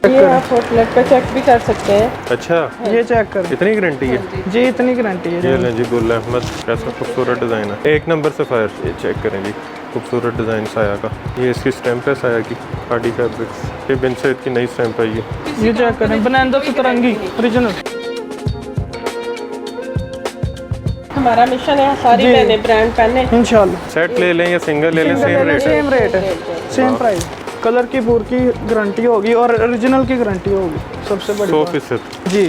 ये आप आउटलेट का चेक भी कर सकते हैं। अच्छा, ये चेक करें इतनी गारंटी है जी, इतनी गारंटी है। ये लें जी। गुल अहमद, कैसा खूबसूरत डिज़ाइन है, एक नंबर सफ़ायर। ये चेक करें जी, खूबसूरत डिज़ाइन साया का। ये इसकी स्टैंप है साया की, खादी फैब्रिक्स। ये बिन सैयद की नई स्टैंप है ये चेक करें, बनांदा सतरंगी ओरिजिनल। हमारा मिशन है सारी जी। बहनें ब्रांड पहने। इंशाल्लाह सेट ले लें या सिंगल ले लें, सेम रेट है। सेम रेट है, सेम प्राइस। कलर की पूर की गारंटी होगी और ओरिजिनल की गारंटी होगी, सबसे बड़ी 100% बात। जी।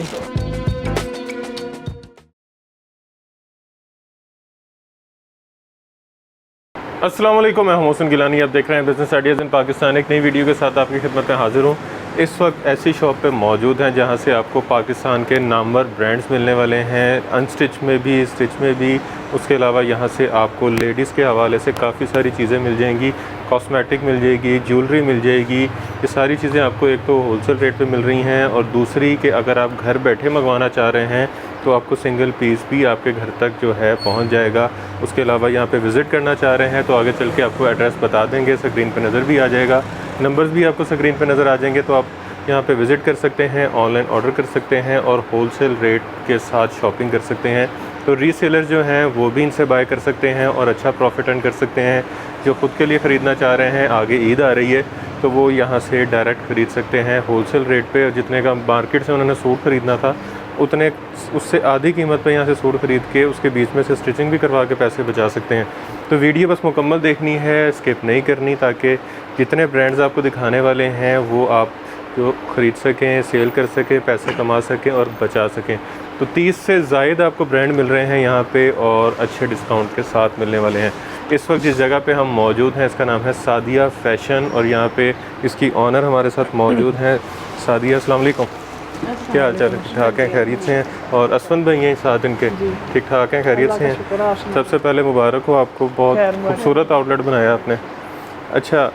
अस्सलाम वालेकुम, मैं मोहसिन गिलानी। आप देख रहे हैं बिजनेस आइडियाज़ इन पाकिस्तान। एक नई वीडियो के साथ आपकी खिदमत में हाजिर हूँ। इस वक्त ऐसी शॉप पे मौजूद हैं जहाँ से आपको पाकिस्तान के नामवर ब्रांड्स मिलने वाले हैं, अनस्टिच में भी, स्टिच में भी। उसके अलावा यहाँ से आपको लेडीज़ के हवाले से काफ़ी सारी चीज़ें मिल जाएंगी, कॉस्मेटिक मिल जाएगी, ज्वेलरी मिल जाएगी। ये सारी चीज़ें आपको एक तो होलसेल रेट पे मिल रही हैं, और दूसरी कि अगर आप घर बैठे मंगवाना चाह रहे हैं तो आपको सिंगल पीस भी आपके घर तक जो है पहुंच जाएगा। उसके अलावा यहाँ पे विज़िट करना चाह रहे हैं तो आगे चल के आपको एड्रेस बता देंगे, स्क्रीन पे नज़र भी आ जाएगा, नंबर्स भी आपको स्क्रीन पे नज़र आ जाएंगे। तो आप यहाँ पे विज़िट कर सकते हैं, ऑनलाइन ऑर्डर कर सकते हैं और होलसेल रेट के साथ शॉपिंग कर सकते हैं। तो रीसेलर जो हैं वो भी इनसे बाय कर सकते हैं और अच्छा प्रॉफिट अर्न कर सकते हैं। जो ख़ुद के लिए ख़रीदना चाह रहे हैं, आगे ईद आ रही है तो वो यहाँ से डायरेक्ट ख़रीद सकते हैं होलसेल रेट पे। जितने का मार्केट से उन्होंने सूट ख़रीदना था उतने उससे आधी कीमत पे यहाँ से सूट ख़रीद के उसके बीच में से स्टिचिंग भी करवा के पैसे बचा सकते हैं। तो वीडियो बस मुकम्मल देखनी है, स्किप नहीं करनी, ताकि जितने ब्रांड्स आपको दिखाने वाले हैं वो आप जो ख़रीद सकें, सेल कर सकें, पैसे कमा सकें और बचा सकें। तो 30 से ज़ायद आपको ब्रांड मिल रहे हैं यहाँ पे और अच्छे डिस्काउंट के साथ मिलने वाले हैं। इस वक्त जिस जगह पे हम मौजूद हैं इसका नाम है सादिया फ़ैशन, और यहाँ पे इसकी ऑनर हमारे साथ मौजूद हैं। सादिया, अस्सलाम वालेकुम, क्या हाल चाल है? ठीक ठाक हैं, खैरियत से हैं? और असफन भाई हैं साथ इनके, ठीक ठाक हैं, खैरियत से हैं? सबसे पहले मुबारक हो आपको, बहुत खूबसूरत आउटलेट बनाया आपने। अच्छा,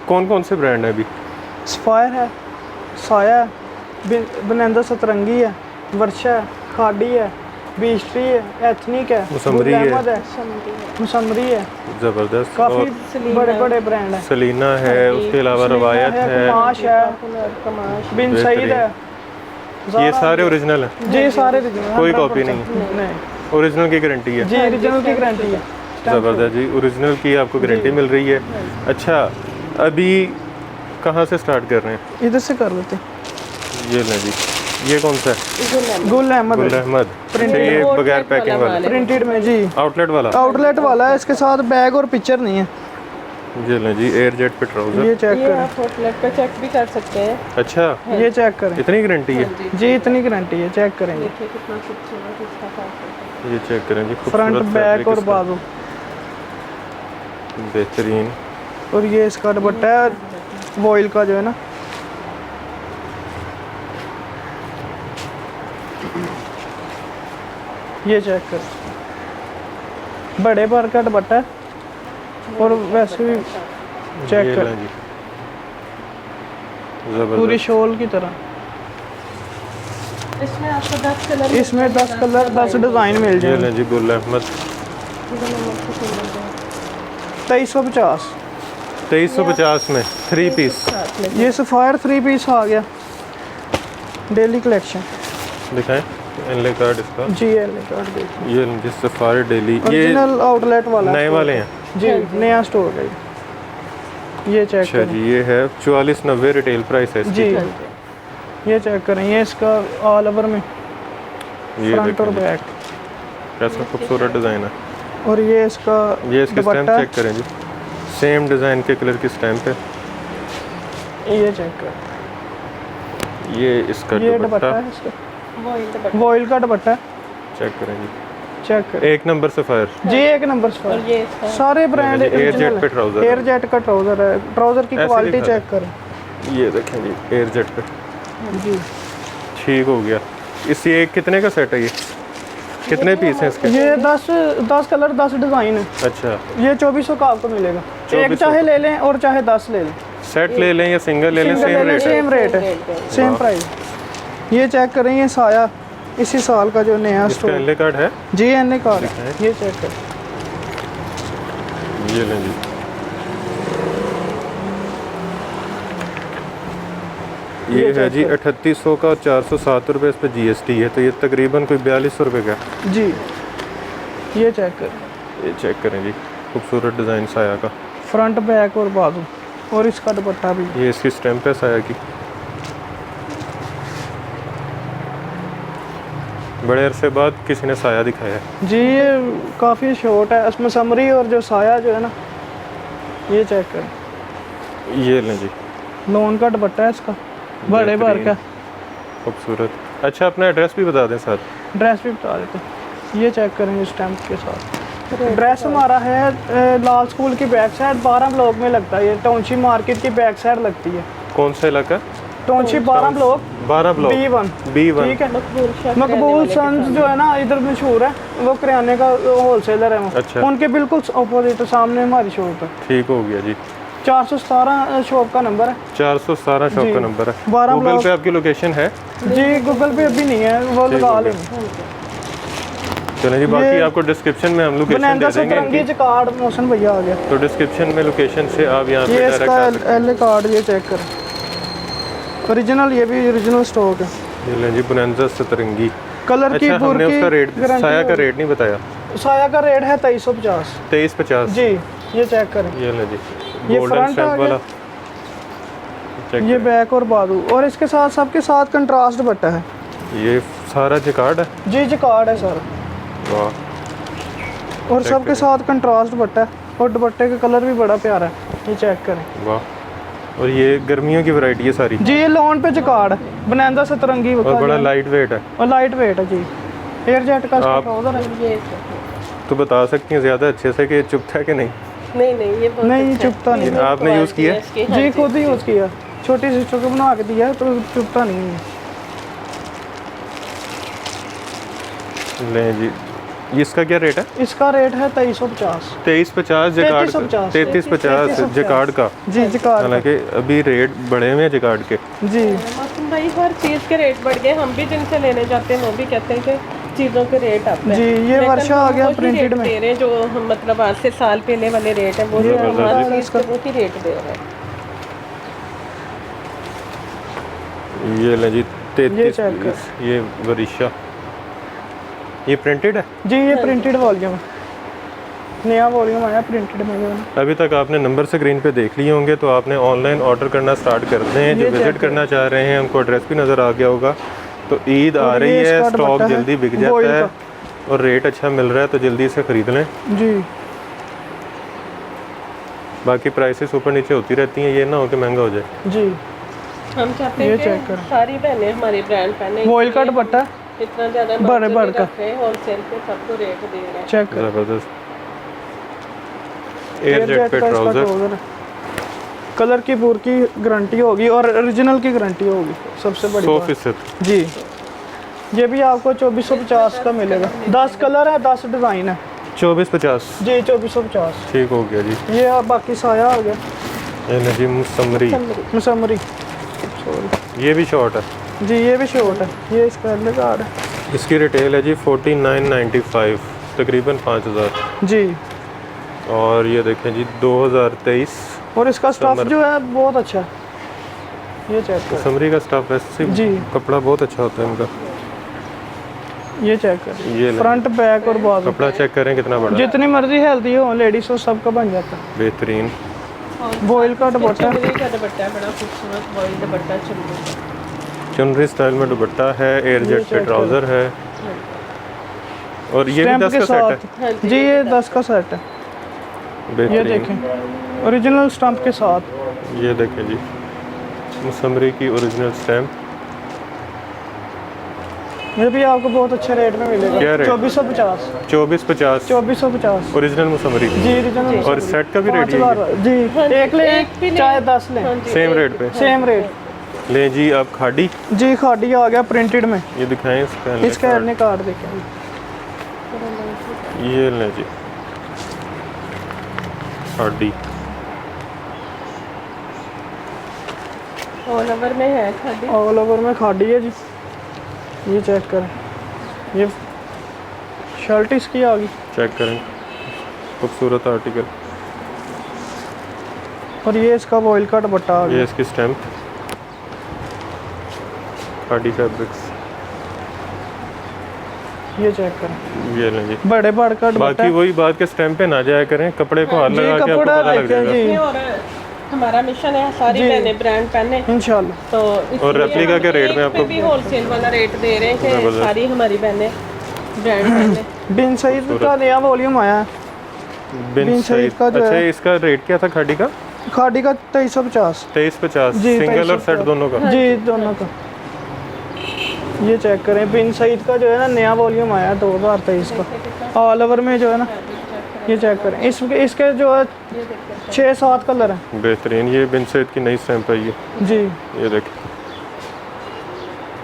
कौन कौन से ब्रांड हैं अभी? सफायर है, साया है, बनांदा सतरंगी है, वर्षा है, खाडी है, बीस्ट्री है, एथनिक है, मुसम्मरी है, मुसम्मरी है। ज़बरदस्त। काफ़ी बड़े बड़े ब्रांड हैं। सलीना है, उसके अलावा रवायत है, कमाश है, बिन सईद है। ये सारे ओरिजिनल हैं जी, सारे ओरिजिनल, कोई कॉपी नहीं? नहीं ओरिजिनल की गारंटी है जी, ओरिजिनल की गारंटी है। ज़बरदस्त जी, ओरिजिनल की आपको गारंटी मिल रही है। अच्छा, अभी कहाँ से स्टार्ट कर रहे हैं? इधर से कर लेते हैं। ये लें जी, ये कौन सा है? गुल अहमद गुल अहमद, ये बगैर पैकिंग वाला, प्रिंटेड में जी, आउटलेट वाला। आउटलेट वाला है, इसके साथ बैग और पिक्चर नहीं है। ये लें जी, एयर जेट पे ट्राउज़र। ये चेक ये करें, आप आउटलेट का चेक भी कर सकते हैं। अच्छा, ये चेक करें इतनी गारंटी है? जी, इतनी गारंटी है, चेक करेंगे। देखिए कितना खूबसूरत इसका फैब्रिक है। ये चेक करें जी, फ्रंट खूबसूरत बैक फैब्रिक और इसका, बाजू। बेहतरीन। और ये इसका दुपट्टा है वॉइल का, जो है ना, ये चेक कर, बड़े बार का दुपट्टा है और वैसे भी चेक ये कर, लें जी, पूरी ज़बरदस्त। शॉल की तरह। इसमें आपको 10 कलर, इसमें 10 कलर, 10 डिज़ाइन मिल ये जाएंगे। लें जी, गुल अहमद, 2350। 2350 में 3 पीस। ये सफायर 3 पीस आ गया, डेली कलेक्शन। दिखाएं एनले कार्ड इसका। जी, एल कार्ड देखिए, ये जिस सफारी डेली, ये ओरिजिनल आउटलेट वाला नए वाले हैं? जी, नया स्टोर है ये चेक अच्छा करें जी, ये है 4490 रिटेल प्राइस है इसकी। जी, ये चेक करें, ये इसका ऑल ओवर में ये फ्रंट और देखें बैक, कैसा खूबसूरत डिज़ाइन है। और ये इसका ये इसकी स्टैम्प दुपट्टा, चेक करें जी, सेम डिज़ाइन के कलर की स्टैम्प है। ये चेक करें, ये इसका ये दुपट्टा दुपट्टा है इसका, वो वॉइल का दुपट्टा है, चेक करें जी, चेक करें एक नंबर सफायर। जी, एक नंबर से और ये इसका सारे ब्रांड एयर जेट पे ट्राउज़र है। एयर जेट का ट्राउज़र है, ट्राउज़र की ऐसे क्वालिटी दिखा चेक करें। ये देखें जी, एयर जेट पे, जी, ठीक हो गया। इस ये कितने का सेट है? ये कितने पीस हैं इसके? ये 10 कलर, 10 डिज़ाइन है। अच्छा, ये 2400 का आपको मिलेगा, 2400 एक चाहे ले लें और चाहे 10 ले लें, सेट ले लें या सिंगल ले लें, सिंगल ले सेम लें, रेट है। सेम रेट है, सेम वाह। प्राइस। ये चेक करें, ये साया इसी साल का जो नया इसका स्टोर, एनले कार्ड है? जी, एन कार्ड है, दिखाएं। ये चेक करें। ये लें जी, ये है जी check 3800 का और 407 रुपये इस पर GST है, तो ये तकरीबन कोई 4200 रुपये का। जी ये चेक कर, ये चेक करें जी, खूबसूरत डिज़ाइन साया का। फ्रंट बैक और बाजू, और इसका दुपट्टा भी। ये इसकी स्टैम्प है साया की। बड़े अरसे बाद किसी ने साया दिखाया है। जी ये काफ़ी शॉर्ट है, इसमें समरी और जो साया जो है ना, ये चेक कर। ये लें जी, लोन का दुपट्टा है इसका, बड़े भर का, खूबसूरत। अच्छा अपना एड्रेस भी बता दें साथ। ड्रेस भी बता देते हैं, ये चेक करेंगे स्टैम्प के साथ। ड्रेस हमारा है लाल स्कूल की बैक साइड 12 ब्लॉक में लगता है, ये टाउनशिप मार्केट की बैक साइड लगती है। कौन सा इलाका? Township 12 block 12 block B1। B1। ठीक है, मकबूल शाह मकबूल सन्स जो है ना इधर मशहूर है, वो किराने का होलसेलर है वो। अच्छा। उनके बिल्कुल अपोजिट सामने हमारी शॉप है। ठीक हो गया जी। 417 शॉप का नंबर है। 417 शॉप जी। का नंबर है। 12 गूगल ब्लॉक। पे आपकी लोकेशन है? जी गूगल पे अभी नहीं है, वो ठीक लगा हो गया। लेंगे। चलें जी, बाकी ये आपको डिस्क्रिप्शन में हम लोकेशन बनैंदा दे से देंगे तरंगी इनकी। कार्ड मोशन भैया आ गया। तो डिस्क्रिप्शन में लोकेशन से आप यहाँ पे ये डायरेक्ट इसका आ सकते एल कार्ड, ये चेक कर, ओरिजिनल, ये भी ओरिजिनल स्टॉक है। हैं। ये लें जी, बुनैंदा सतरंगी। कलर की अच्छा पूर हमने की उसका रेट, गारंटी साया का होगी। रेट नहीं बताया। साया का रेट है 2350। 2350। जी ये चेक करें, ये लें जी, ये गोल्डन front आ स्टैम्प गया। वाला। चेक ये करें। बैक और बाजू, और इसके साथ सबके साथ कंट्रास्ट दुपट्टा है। ये सारा जिकार्ड है। जी कार्ड है सर, वाह, और चेक सबके करें। साथ कंट्रास्ट दुपट्टा है, और दुपट्टे का कलर भी बड़ा प्यारा है। ये चेक करें वाह। और ये गर्मियों की वैरायटी है सारी, जी, ये लोन पे जिकार्ड है, बनैंदा से तरंगी और बड़ा लाइट वेट है। और लाइट वेट है जी। एयर जेट का आप- ट्राउजर है। ये तो बता सकती हैं ज़्यादा अच्छे से कि चुभता है कि नहीं? नहीं ये बहुत नहीं, अच्छा है। चुभता नहीं। प्रीमियम आपने यूज़ क्वालिटी किया? है इसकी, हाँ जी खुद ही यूज़ किया, छोटी सिस्टर को बना के दिया है, तो चुभता नहीं है। लें जी, इसका क्या रेट है? इसका रेट है 2350। 2350 जिकार्ड 3350 3350 जिकार्ड का। जी जिकार्ड हालांकि अभी रेट बढ़े हुए हैं जिकार्ड के। जी। मौसम भाई हर चीज़ के रेट बढ़ गए, हम भी जिनसे लेने जाते हैं वो भी कहते हैं कि चीज़ों के रेट अप है। जी, ये लेकिन वर्षा आ हम गया वही प्रिंटेड रेट में। दे रहे हैं जो हम मतलब आज से साल पहले वाले रेट है, वो ये हम जबरदस्त हर जी। चीज़ के वही रेट दे रहे हैं। ये लें जी, ये 33 check कर। पीस। ये वरिशा, ये प्रिंटेड है। जी ये प्रिंटेड वॉल्यूम है, नया वॉल्यूम आया प्रिंटेड में जो है ना। अभी तक आपने नंबर स्क्रीन पे देख लिए होंगे, तो आपने ऑनलाइन ऑर्डर करना स्टार्ट कर दें हैं। जो ये विजिट check करना चाह रहे हैं उनको एड्रेस भी नज़र आ गया होगा। तो ईद आ और रही ये है, इसका स्टॉक दुपट्टा है, जल्दी बिक गोल्ड जाता है और रेट अच्छा मिल रहा है, तो जल्दी से ख़रीद लें। जी बाकी प्राइसेस ऊपर नीचे होती रहती हैं, ये ना हो कि महंगा हो जाए। जी। हम चाहते ये हैं check कि कर। सारी बहनें हमारी ब्रांड पहने, वॉइल का इसलिए दुपट्टा इतना ज़्यादा बड़े मार्जिन बड़ नहीं का। रख रहे हैं, होलसेल पे सबको रेट दे रहे हैं। चेक कर, ज़बरदस्त एयर जेट पे का इसका ट्राउज़र। ट्राउजर है। कलर की पूर की गारंटी होगी और ओरिजिनल की गारंटी होगी, सबसे बड़ी 100%। बात। जी ये भी आपको 2450 का मिलेगा। 10 कलर है, 10 डिज़ाइन है। 2450। जी 2450। ठीक हो गया जी। ये आप बाकी साया हो गया, ये लें जी, मुसम्मरी। मसमरी। ये भी शॉर्ट है। जी ये भी शॉर्ट है, ये इसका एल कार्ड है। इसकी रिटेल है जी 4995, तकरीबन 5000। जी और ये देखें जी 2023। और इसका स्टफ समर। जो है बहुत अच्छा है, ये चेक कर। समरी का स्टाफ वैसे जी। कपड़ा बहुत अच्छा होता है इनका। ये चेक कर, ये लें। फ्रंट बैक और बाजू कपड़ा चेक करें कितना बड़ा है। जितनी मर्जी हेल्दी हो लेडीज हो सबका बन जाता है। बेहतरीन। वॉइल का दुपट्टा। चुनरी का दुपट्टा है, बड़ा खूबसूरत वॉइल दुपट्टा चुनरी का। चुनरी स्टाइल में दुपट्टा है, एयर जेट पे check ट्राउज़र है, और ये भी स्टैम्प 10 के का सेट साथ। हाँ जी, जी ये 10 का सेट है। है। ये बेहतरीन। देखें ओरिजिनल स्टैम्प के साथ। ये देखें जी, मुसम्मरी की ओरिजिनल स्टैम्प। ये भी आपको बहुत अच्छे रेट में मिलेगा। क्या रेट? 2450। 2450 2450। ओरिजिनल मुसम्मरी। जी ओरिजिनल। और सेट का भी रेट ही है? जी हाँ जी, एक ले एक भी ले। चाहे 10 हाँ लें, जी, सेम एक- रेट पे। Same rate. लें जी, आप खाड़ी जी खाड़ी आ गया प्रिंटेड में। ये दिखाएं इसका इसका एडने कार्ड देखें। ये लें जी, खाड़ी। ऑल ओवर में है खादी। ऑल ओवर में खाड़ी है जी। ये चेक करें, ये शर्ट इसकी आ गई, चेक करें, खूबसूरत आर्टिकल। और ये इसका वॉइल का दुपट्टा आ ये गया। इसकी स्टैम्प। खादी फैब्रिक्स, ये चेक करें, ये लें जी। बड़े बड़ का दुपट्टा बाकी वही बात के स्टैम्प पे ना जाया करें, कपड़े को हाथ जी, लगा के आपको कपड़ा पता लग लेके जाएगा। जी और हमारा मिशन है सारी जी। बहनें ब्रांड पहने, इंशाल्लाह। तो और रेप्लिका के रेट में आपको भी होलसेल वाला रेट दे रहे हैं कि जबरदस्त। सारी हमारी बहनें ब्रांड पहने। बिन सईद का नया वॉल्यूम आया है। बिन बिन सईद सईद का जो अच्छा, है। इसका रेट क्या था खादी का? खादी का 2350 2350, जी, सिंगल और 2350 सेट दोनों का। जी, दोनों का। ये चेक करें, बिन सईद का जो है ना नया वॉल्यूम आया 2023 का, ऑल ओवर में जो है ना। ये चेक करें, इसके जो है 6-7 कलर हैं। बेहतरीन, ये बिन सईद की नई स्टैम्प आई है, जी। ये देखिए।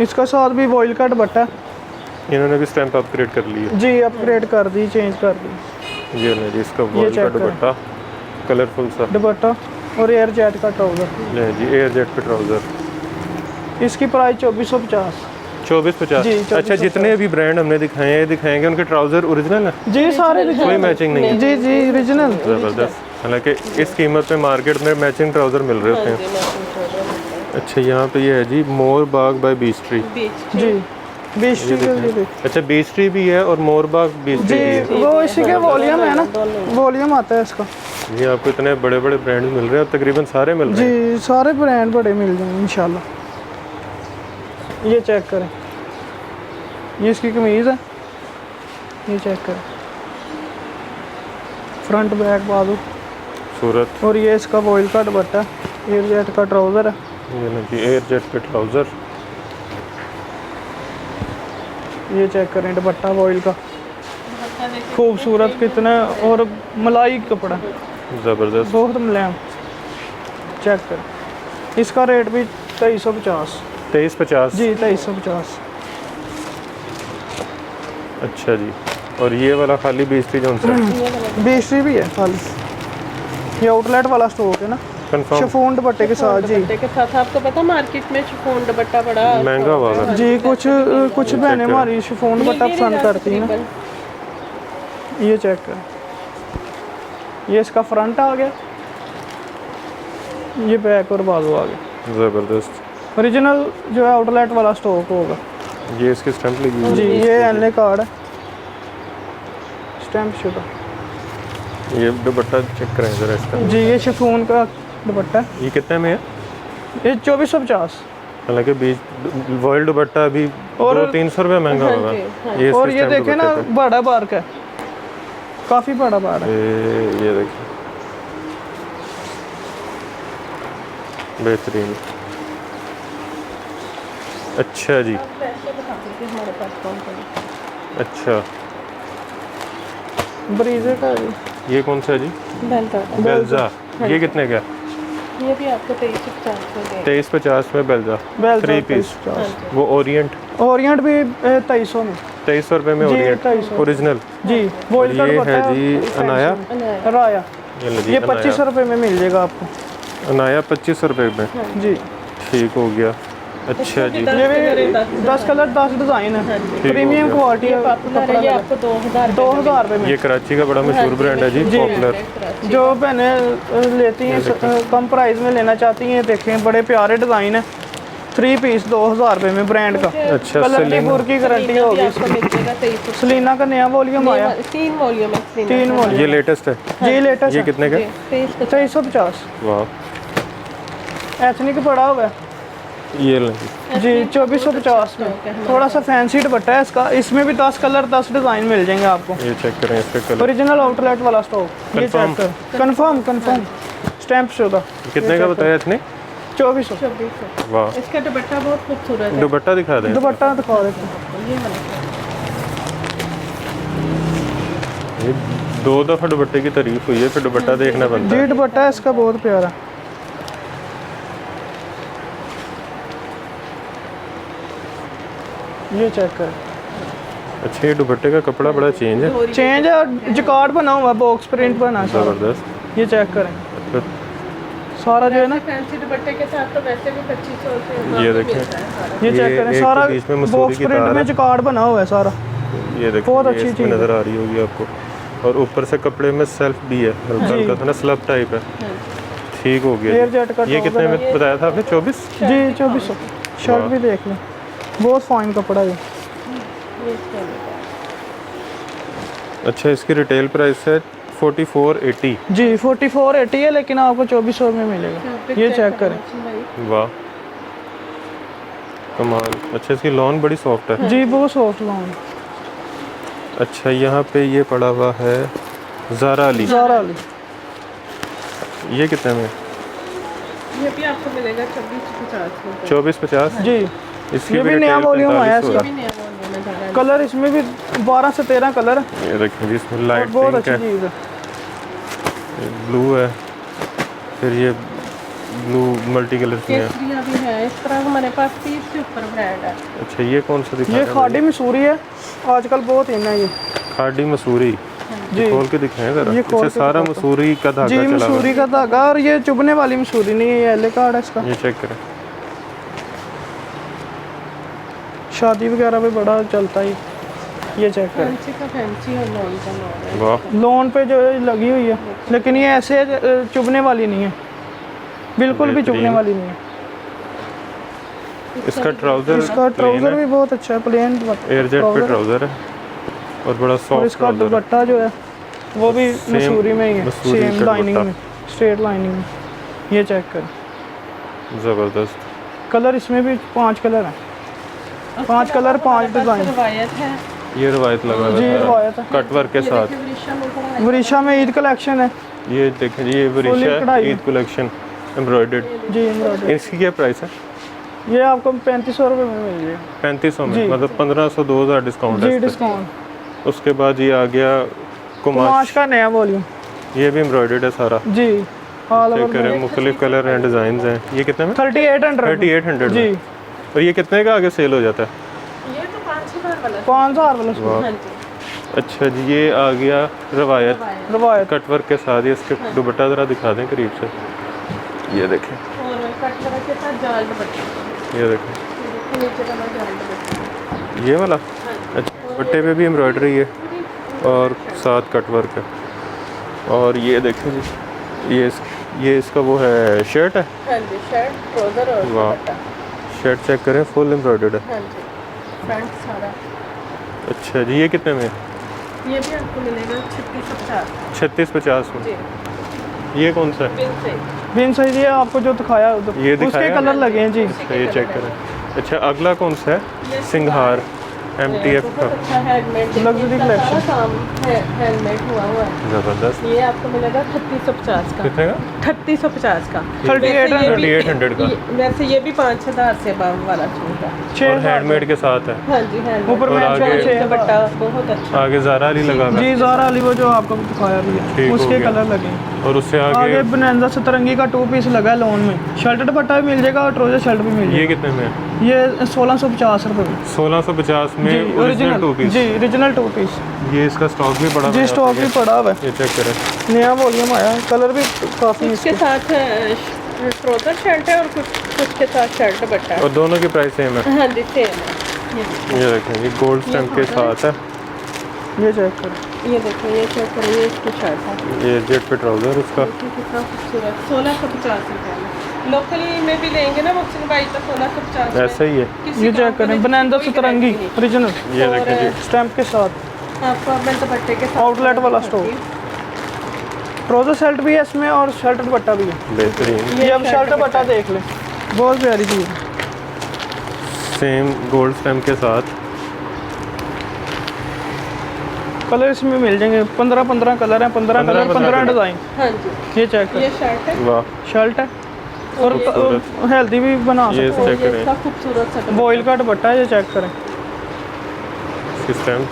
इसका साथ भी वॉइल का दुपट्टा है। इन्होंने भी स्टैम्प अपग्रेड कर ली है। जी, अपग्रेड कर दी, चेंज कर दी। ये लें जी, इसका वॉल का चेक करें। दुपट्टा कलरफुल सा, दुपट्टा और एयर जेट का ट्राउजर। लें जी, एयर जेट पे ट्राउजर। इसकी प्राइस 2450। 2450। जी, अच्छा, 2450। जितने अभी ब्रांड हमने दिखाए हैं, ये दिखाएंगे उनके ट्राउजर ओरिजिनल है, जी, सारे कोई मैचिंग नहीं है। जी जी, ओरिजिनल। ज़बरदस्त। हालांकि इस कीमत पे मार्केट में मैचिंग ट्राउज़र मिल रहे होते हैं। अच्छा, यहाँ पे ये है जी मोर बाग बाय बीच ट्री। जी, 20 ये के लिए। अच्छा, बीच ट्री भी है और मोर बाग बीच ट्री भी है। जी, वो इसी के वॉल्यूम है ना, वॉल्यूम आता है इसका। ये आपको इतने बड़े बड़े ब्रांड मिल रहे हैं, तकरीबन सारे मिल रहे हैं। जी, सारे ब्रांड बड़े मिल जाएंगे इंशाल्लाह। ये चेक करें, ये इसकी कमीज़ है। ये चेक करें, फ्रंट बैक बाजू। सूरत। और ये इसका वॉइल का दुपट्टा, एयर जेट का ट्राउज़र है। ये ना जी, एयर जेट पे ट्राउज़र। ये चेक करें, दुपट्टा वॉइल का, खूबसूरत कितना, और मलाई कपड़ा, ज़बरदस्त। बहुत मुलायम। चेक करें, इसका रेट भी 2350। 2350। जी, 2350। अच्छा जी, और ये वाला खाली बीच ट्री जोन सा 20 भी है खाली। ये आउटलेट वाला स्टॉक है ना, कंफर्म शिफॉन दुपट्टे के साथ। जी दुपट्टे के साथ आपको पता मार्केट में शिफॉन दुपट्टा बड़ा महंगा वाला। जी, कुछ बहनें हमारी शिफॉन दुपट्टा पसंद करती हैं ना। ये चेक कर, ये इसका फ्रंट आ गया, ये बैक और बाजू आ गया। ज़बरदस्त। ओरिजिनल जो है आउटलेट वाला स्टॉक होगा। ये इसकी स्टैम्प लगी हुई जी, है। ये एनले कार्ड है, स्टैम्प शुदा। ये दुपट्टा चेक करें ज़रा इसका। जी, ये शिफॉन का दुपट्टा है। ये कितने में है? ये 2450। हालांकि बीच वर्ल्ड दुपट्टा अभी और 200-300 रुपये महंगा हाँ होगा। जी, हाँ। ये और इसके ये stamp देखें ना, दुपट्टे बड़ा बार का है, काफ़ी बड़ा बार है। पे। ये देखिए, बेहतरीन। अच्छा जी, हमारे पास कौन कौन अच्छा, ब्रीजे का है। ये कौन सा है जी? बेल्टा बेल्जा। ये कितने का? ये भी आपको 2350 में देंगे। 2350 में बेल्जा, बेल्जा 3 पीस। 2350। वो ओरिएंट ओरिएंट भी 2300 में। 2300 रुपये में जी, ओरिएंट 2300। ओरिजिनल। जी, वॉइल का ये दुपट्टा है जी अनाया। राया। ये लो जी, ये अनाया। 2500 रुपये में मिल जाएगा आपको। अनाया 2500 रुपये में। जी, ठीक हो गया। अच्छा जी, ये भी 10 कलर 10 डिज़ाइन है, प्रीमियम गया। क्वालिटी ये है। पॉपुलर है, ये आपको 2000 2000 रुपये ये में। कराची का बड़ा मशहूर ब्रांड है जी, पॉपुलर। जो बहनें लेती हैं कम प्राइस में लेना चाहती हैं, देखें बड़े प्यारे डिज़ाइन है। 3 पीस 2000 रुपये में, ब्रांड का। अच्छा, कलर की सलीना। पूर की गारंटी होगी। आपको मिल जाएगा 2300। सलीना का नया वॉल्यूम आया, 3 वॉल्यूम है Selena 3 का। वॉल्यूम। ये लेटेस्ट है। जी, लेटेस्ट ये है। कितने का? जी, 2350। 2350। वाह, एथनिक पड़ा हुआ है। ये लें जी, 2450 में। थोड़ा सा फैंसी दुपट्टा है इसका, इसमें भी 10 कलर 10 डिज़ाइन मिल जाएंगे आपको। ये चेक करें इसके कलर। ओरिजिनल आउटलेट वाला स्टॉक। ये Confirm? चेक कर, कंफर्म स्टैम्प शुदा। कितने का बताया इतने? 2400। 2400। वाह, इसका दुपट्टा बहुत खूबसूरत है। दुपट्टा दिखा दें। दुपट्टा दिखा देते हैं। ये वाला ये 2 दफ़ा दुपट्टे की तारीफ हुई है, फिर दुपट्टा देखना बनता जी, है। दुपट्टा इसका बहुत प्यारा। ये चेक कर, अच्छा, ये दुपट्टे का कपड़ा बड़ा चेंज है, चेंज है, जकार्ड बना हुआ, बॉक्स प्रिंट बना सारा। ज़बरदस्त। ये चेक करें, अच्छा, सारा जो है ना, फैंसी दुपट्टे के साथ तो वैसे भी 2500 से ये ऊपर देखें। मिलता है सारा। ये चेक ये करें, एक सारा बीच में मसूरी बॉक्स की प्रिंट तार में है। जकार्ड बना हुआ है सारा। ये देखिए, बहुत ये अच्छी इसमें चीज़ है। नज़र आ रही होगी आपको, और ऊपर से कपड़े में सेल्फ भी है, हल्का हल्का था ना, स्लब टाइप है। ठीक हो गया एयर जी। जेट का ये कितने में बताया था आपने? 24? जी, 2400। शर्ट भी देख लें, बहुत फाइन कपड़ा है। ये इसके अंदर। अच्छा, इसकी रिटेल प्राइस है 4480। जी 4480 है, लेकिन आपको 2400 में मिलेगा। ये चेक करें। भाई वाह, कमाल। अच्छा, इसकी लॉन बड़ी सॉफ्ट है। जी बहुत सॉफ्ट लॉन। अच्छा, यहाँ पे ये पड़ा हुआ है ज़ारा अली। ज़ारा अली। ये कितने में? ये भी आपको मिलेगा 2450 में। 2450। जी इसकी ये भी नया रिटेल वॉल्यूम आया 4500 इसका। भी नया वॉल्यूम है ज़ारा। कलर इसमें भी 12 से 13 कलर है ये देखिए जी, इसमें और लाइट बहुत पिंक अच्छी है, चीज़ है। ब्लू है, फिर ये ब्लू मल्टी कलर में है। केसरिया भी है। इस तरह हमारे पास 30 से ऊपर ब्रांड है। अच्छा, ये कौन सा दिखा ये रहे हैं खाड़ी मसूरी है, आजकल बहुत इन है ये। भाई? खाड़ी मसूरी। जी खोल के दिखाएं जरा। ये खोल अच्छा, के सारा दिखाता हूँ। मसूरी का धागा जी चला हुआ मसूरी का धागा, और ये चुभने वाली मसूरी नहीं है, ये एल कार्ड है इसका। है। ये चेक करें। शादी वगैरह में बड़ा चलता है ये चेक करें। फैंसी का फैंसी और लॉन का लॉन है। वाह, लोन पे जो है लगी हुई है, लेकिन ये ऐसे चुभने वाली नहीं है, बिल्कुल भी चुभने बेहतरीन। वाली नहीं है। इसका ट्राउजर इसका ट्राउजर भी बहुत अच्छा है, प्लेन एयर जेट पे ट्राउजर है और बड़ा और सॉफ्ट इसका ट्राउजर है। दुपट्टा जो है वो भी Same मसूरी में ही है, मसूरी सेम का लाइनिंग दुपट्टा। में, स्ट्रेट लाइनिंग में। ये चेक कर। ज़बरदस्त। कलर इसमें भी 5 कलर हैं, 5 कलर 5 डिज़ाइन। रवायत है। ये रवायत लगा हुआ जी है रवायत है। कट वर्क के ये साथ। देखिए वृषा में बड़ा है। वरीशा में ईद कलेक्शन है। ये देखें जी, ये फुली वरीशा कढ़ाई। Eid collection embroidered. जी एम्ब्रॉयडरी। इसकी क्या प्राइस है? ये आपको 3500 रुपये में मिल जाएगा। 3500 में, जी। मतलब 1500 2000 डिस्काउंट है जी इस पे। डिस्काउंट। उसके बाद ये आ गया कुमाश कुमाश। का नया वॉल्यूम। ये भी एम्ब्रॉयडर्ड है सारा। जी ऑल चेक ओवर करें, मुख्तलिफ कलर एंड डिज़ाइन हैं। ये कितने में? 3800 3800 जी में। और ये कितने का आगे सेल हो जाता है? ये तो 5,000 वाला है। 5000 वाला सूट। वाह। हाँ जी। अच्छा जी, ये आ गया रवायत रवायत। रवायत। कट वर्क के साथ। ये इसके दुपट्टा ज़रा दिखा दें करीब से। ये देखें, और कट वर्क के साथ जाल दुपट्टा। ये देखें, नीचे का जाल दुपट्टा। ये वाला। अच्छा, दुपट्टे पे भी एम्ब्रॉयडरी है और साथ कट वर्क है। और ये देखें जी, ये इसका वो है शर्ट है। हाँ जी, शर्ट ट्राउजर और वाह। दुपट्टा। शर्ट चेक करें, फुल एम्ब्रॉयडर्ड है। हाँ जी, फ्रंट सारा। अच्छा जी, ये कितने में? ये भी आपको मिलेगा 3650। 3650 में। जी ये कौन सा है? बिल से। बिन सही है आपको जो दिखाया उधर, ये उसके दिखाया? कलर लगे हैं जी। अच्छा, ये चेक करें। अच्छा, अगला कौन सा है? सिंघार MTF का। बहुत अच्छा हैंडमेड। Luxury सारा collection। काम हैंडमेड हुआ हुआ है। ज़बरदस्त। ये आपको मिलेगा 3650 का। कितने का? 3650 का। 3800 वैसे ये भी 5000 से अबव वाला सूट है। और 6000 हैंडमेड के साथ है। हाँ जी, हैंडमेड। ऊपर और में आगे- दुपट्टा बहुत अच्छा। आगे ज़ारा अली लगा हुआ है। जी ज़ारा अली वो जो आपको दिखाया भी ठीक है, हो उसके गया। कलर लगे हैं। और उससे आगे आगे बनैंजा सतरंगी का 2 पीस लगा है लोन में। शर्ट दुपट्टा भी मिल जाएगा और ट्राउजर शर्ट भी मिल ये जाएगा। कितने में है? ये 1650 रुपये में। 1650 में ओरिजिनल 2 पीस। जी ओरिजिनल 2 पीस। ये इसका स्टॉक भी बड़ा जी बड़ा स्टॉक भी पड़ा हुआ है, ये चेक करें। नया वॉल्यूम आया है, कलर भी काफ़ी इसके इसके। साथ ट्राउजर शर्ट है और कुछ के साथ शर्ट दुपट्टा है। और दोनों की प्राइस सेम है। हाँ जी, सेम है। ये देखें, ये गोल्ड स्टैम्प के साथ है। ये चेक करें। ये देखो, ये चेक करिए, ये इसकी शर्ट है। ये जेट पे ट्राउजर इसका। देखिए कितना खूबसूरत। 1650 रुपये में। लोकल में भी लेंगे ना मुक्सिन भाई तो 1650 में। ऐसा ही है। किसी ये काम चेक का करें, भी बनैंजा कोई सतरंगी गारंटी नहीं। ओरिजिनल ये और देखें जी, स्टैम्प के साथ। आपको अब मैं दुपट्टे के साथ आउटलेट वाला स्टोर। ट्राउजर शर्ट भी है इसमें और शर्ट दुपट्टा भी है। बेहतरीन। ये अब शर्ट दुपट्टा देख लें, बहुत प्यारी चीज़ है। सेम गोल्ड स्टैम्प के साथ। कलर इसमें मिल जाएंगे, 15 कलर हैं, 15 कलर 15 डिज़ाइन। हाँ जी, ये चेक ये करें, शर्ट है। वाह, शर्ट है और खूबसूरत। हेल्दी भी बना ये सकते चेक ये करें, इसका खूबसूरत सा हैं। बॉयल का दुपट्टा है, ये चेक करें। इसकी स्टैम्प।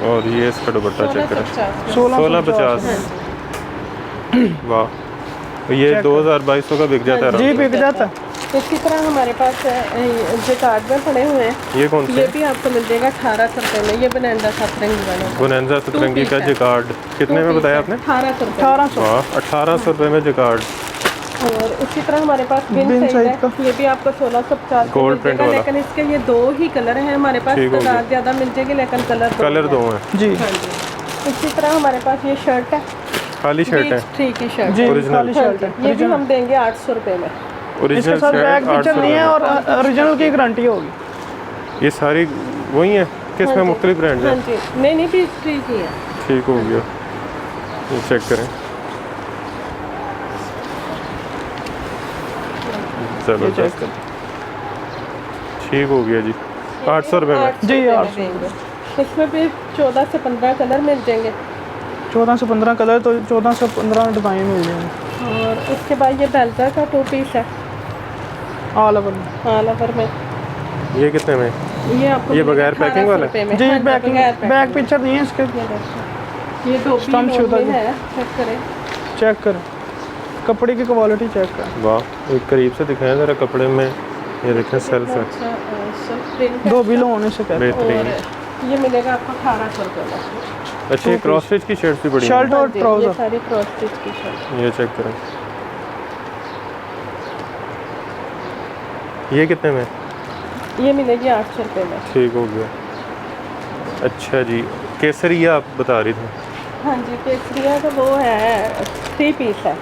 और ये इसका दुपट्टा चेक करें, 1650 1650। हाँ जी। वाह, तो ये 2000-2200 का बिक जाता है जी आराम से। बिक जाता है। इसी तरह हमारे पास जो कार्ड में पड़े हुए हैं, ये कौन ये सा? भी आपको मिल जाएगा 1800 रुपये में। ये बनैंडा सतरंगी वाला है। बोनेंजा सतरंगी का जिकार्ड कितने में बताया आपने? 1800 रुपये। 1800। वाह, 1800 रुपये में जिकार्ड। और उसी तरह हमारे पास बिन बिन साइज साइज है, का। ये भी आपको 1650 का गोल्ड मिल प्रिंट जाएगा, वाला। लेकिन इसके ये 2 ही कलर हैं हमारे पास। ठीक हो गया। तादाद ज़्यादा मिल जाएगी लेकिन कलर 2 हैं। जी हाँ जी। इसी तरह हमारे पास ये शर्ट है, खाली शर्ट है। 3 की शर्ट जी है। Original। खाली हाँ शर्ट जी, है। ये भी हम देंगे 800 रुपये में। इसके ओरिजिनल साथ बैग शर्ट भी 800 चलनी है रुपये और ओरिजिनल की गारंटी होगी। ये सारी वही है कि इसमें मुख्तलिफ ब्रांड हाँ है? जी, नहीं पीस ठीक ही है। ठीक हो गया, ये चेक करें। ज़बरदस्त, ठीक हो गया जी। 800 रुपये में? जी, 800 देंगे। इसमें भी 14 से 15 कलर मिल जाएंगे 14 से 15 कलर, तो 14 से 15 डिज़ाइन मिल जाएंगे। और उसके बाद ये बेल्टा का 2 पीस है ऑल ओवर में। ऑल ओवर में। ये कितने में? ये आपको ये मिलेगा बगैर पैकिंग 1800 वाला? रुपये में। जी, हाँ, बैकिंग बगैर पैकिंग। बैक पिक्चर नहीं है इसके। ये दो स्टम्प शुदा है, चेक करें। चेक करें, कपड़े की क्वालिटी चेक करें। वाह, एक करीब से दिखाएं ज़रा कपड़े में। ये देखें सेल्फ है, अच्छा, सेल्फ प्रिंट दो बिलो होने से कहते बेहतरीन। और ये मिलेगा आपको 1800 रुपये में। अच्छा, ये क्रॉस स्टिच की शर्ट भी बड़ी शर्ट है। और हाँ जी, ये ट्राउज़र। सारी क्रॉस स्टिच की शर्ट। ये चेक करें, ये कितने में? ये मिलेगी 800 रुपये में। ठीक हो गया। अच्छा जी, केसरिया आप बता रही थी? हाँ जी, केसरिया का वो है 3 पीस है।